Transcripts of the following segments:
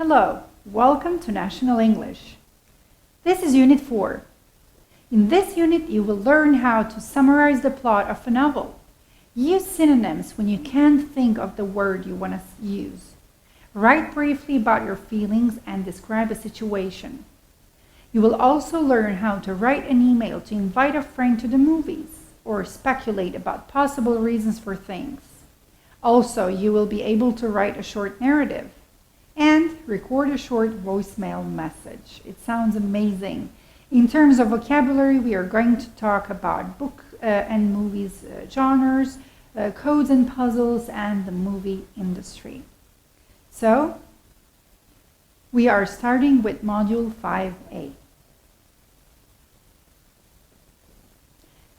Hello, welcome to National English. This is Unit 4. In this unit, you will learn how to summarize the plot of a novel. Use synonyms when you can't think of the word you want to use. Write briefly about your feelings and describe a situation. You will also learn how to write an email to invite a friend to the movies or speculate about possible reasons for things. Also, you will be able to write a short narrative and record a short voicemail message. It sounds amazing. In terms of vocabulary, we are going to talk about book and movies genres, codes and puzzles, and the movie industry. So, we are starting with Module 5A.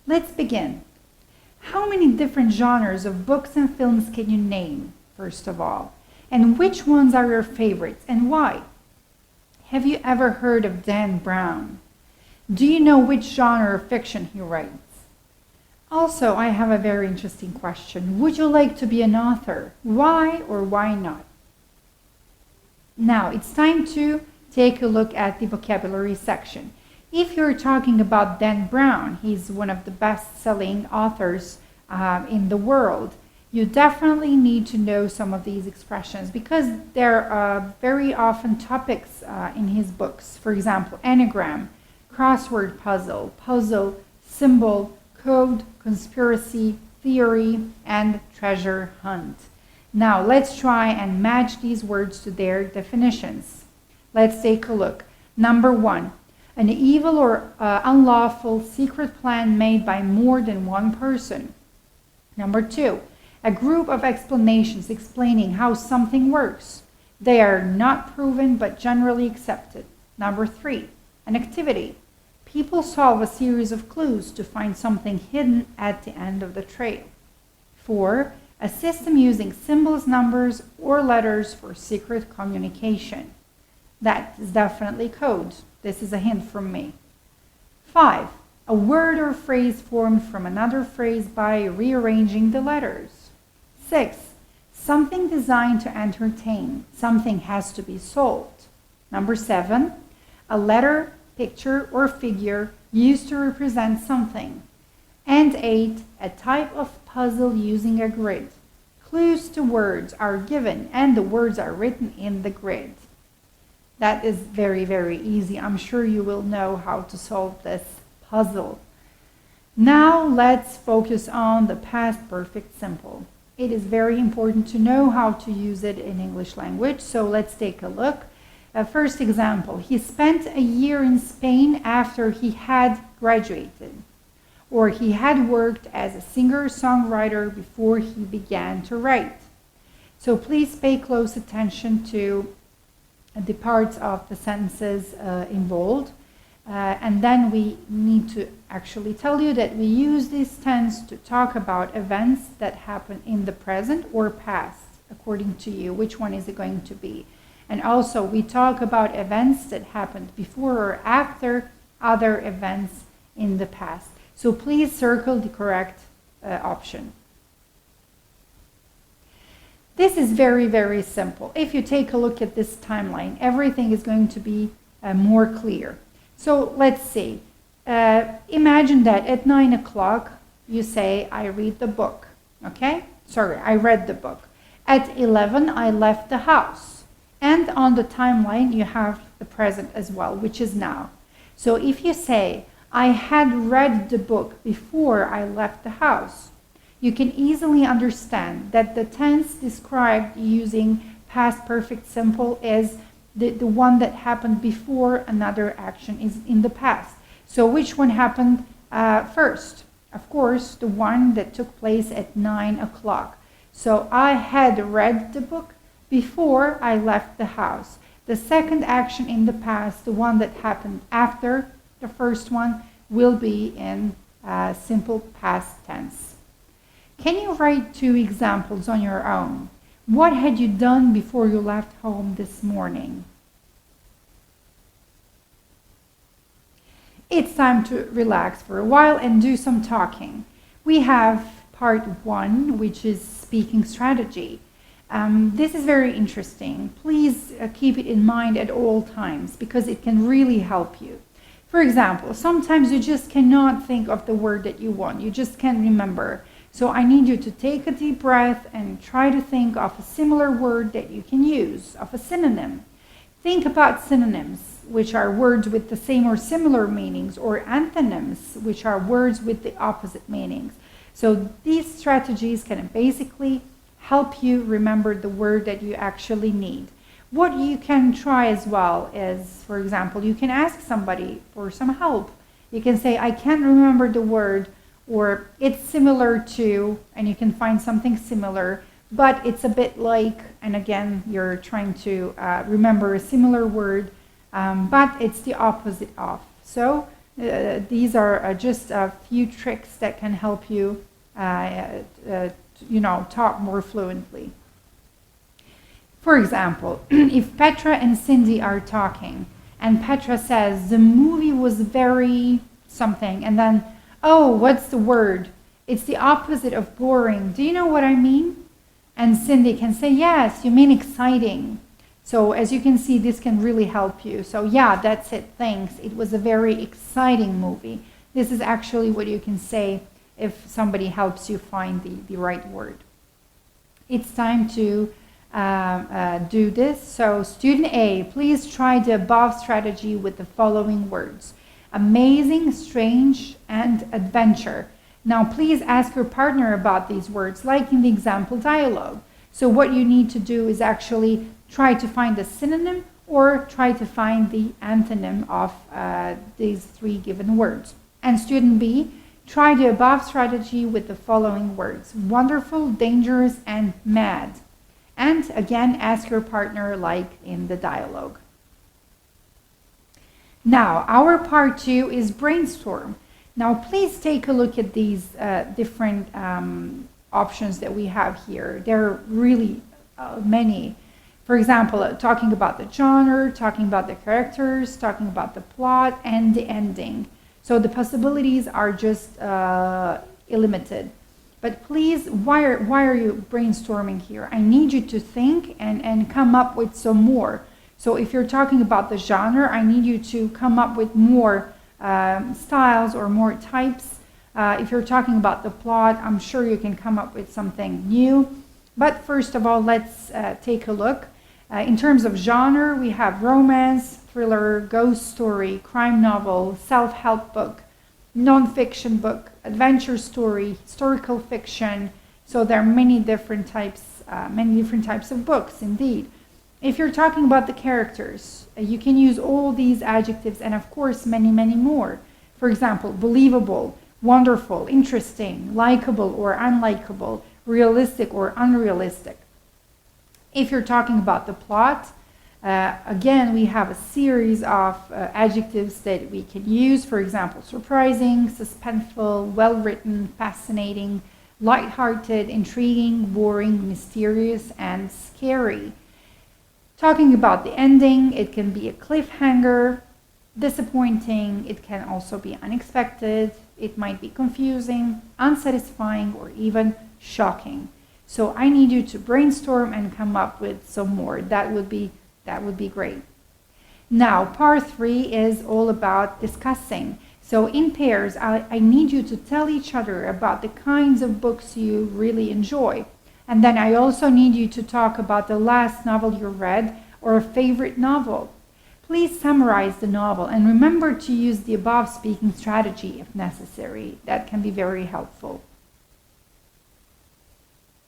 Let's begin. How many different genres of books and films can you name, first of all? And which ones are your favorites and why? Have you ever heard of Dan Brown? Do you know which genre of fiction he writes? Also, I have a very interesting question. Would you like to be an author? Why or why not? Now, it's time to take a look at the vocabulary section. If you're talking about Dan Brown, he's one of the best-selling authors in the world. You definitely need to know some of these expressions because they're very often topics in his books. For example, anagram, crossword puzzle, puzzle, symbol, code, conspiracy, theory, and treasure hunt. Now, let's try and match these words to their definitions. Let's take a look. Number 1, an evil or unlawful secret plan made by more than one person. Number 2, a group of explanations explaining how something works. They are not proven but generally accepted. Number 3, an activity. People solve a series of clues to find something hidden at the end of the trail. 4, a system using symbols, numbers, or letters for secret communication. That is definitely code. This is a hint from me. 5, a word or phrase formed from another phrase by rearranging the letters. 6, something designed to entertain. Something has to be solved. Number 7, a letter, picture, or figure used to represent something. And 8, a type of puzzle using a grid. Clues to words are given and the words are written in the grid. That is very, very easy. I'm sure you will know how to solve this puzzle. Now let's focus on the past perfect simple. It is very important to know how to use it in English language, so let's take a look. First example, he spent a year in Spain after he had graduated, or he had worked as a singer-songwriter before he began to write. So please pay close attention to the parts of the sentences involved. And then we need to actually tell you that we use this tense to talk about events that happen in the present or past, according to you. Which one is it going to be? And also we talk about events that happened before or after other events in the past. So please circle the correct option. This is very, very simple. If you take a look at this timeline, everything is going to be more clear. So let's see. Imagine that at 9 o'clock you say, I read the book. Okay? Sorry, I read the book. At 11 I left the house. And on the timeline you have the present as well, which is now. So if you say, I had read the book before I left the house, you can easily understand that the tense described using past perfect simple is the one that happened before another action is in the past. So which one happened first? Of course, the one that took place at 9 o'clock. So I had read the book before I left the house. The second action in the past, the one that happened after the first one, will be in simple past tense. Can you write 2 examples on your own? What had you done before you left home this morning? It's time to relax for a while and do some talking. We have part 1, which is speaking strategy. This is very interesting. Please keep it in mind at all times because it can really help you. For example, sometimes you just cannot think of the word that you want. You just can't remember. So I need you to take a deep breath and try to think of a similar word that you can use, of a synonym. Think about synonyms, which are words with the same or similar meanings, or antonyms, which are words with the opposite meanings. So these strategies can basically help you remember the word that you actually need. What you can try as well is, for example, you can ask somebody for some help. You can say, I can't remember the word, or it's similar to, and you can find something similar, but it's a bit like, and again, you're trying to remember a similar word, but it's the opposite of. So these are just a few tricks that can help you, talk more fluently. For example, if Petra and Cindy are talking, and Petra says, the movie was very something, and then, oh, what's the word? It's the opposite of boring. Do you know what I mean? And Cindy can say, yes, you mean exciting. So as you can see, this can really help you. So yeah, that's it, thanks. It was a very exciting movie. This is actually what you can say if somebody helps you find the right word. It's time to do this. So student A, please try the above strategy with the following words. Amazing, strange, and adventure. Now please ask your partner about these words, like in the example dialogue. So what you need to do is actually try to find a synonym or try to find the antonym of these three given words. And student B, try the above strategy with the following words. Wonderful, dangerous, and mad. And again, ask your partner like in the dialogue. Now, our part 2 is brainstorm. Now, please take a look at these different options that we have here. There are really many. For example, talking about the genre, talking about the characters, talking about the plot, and the ending. So the possibilities are just illimited. But please, why are you brainstorming here? I need you to think and come up with some more. So if you're talking about the genre, I need you to come up with more styles or more types. If you're talking about the plot, I'm sure you can come up with something new. But first of all, let's take a look. In terms of genre, we have romance, thriller, ghost story, crime novel, self-help book, non-fiction book, adventure story, historical fiction. So there are many different types of books indeed. If you're talking about the characters, you can use all these adjectives and of course many, many more. For example, believable, wonderful, interesting, likable or unlikable, realistic or unrealistic. If you're talking about the plot, again, we have a series of adjectives that we can use. For example, surprising, suspenseful, well-written, fascinating, light-hearted, intriguing, boring, mysterious, and scary. Talking about the ending, it can be a cliffhanger, disappointing, it can also be unexpected, it might be confusing, unsatisfying, or even shocking. So I need you to brainstorm and come up with some more. That would be great. Now, part 3 is all about discussing. So in pairs, I need you to tell each other about the kinds of books you really enjoy. And then I also need you to talk about the last novel you read or a favorite novel. Please summarize the novel and remember to use the above speaking strategy if necessary. That can be very helpful.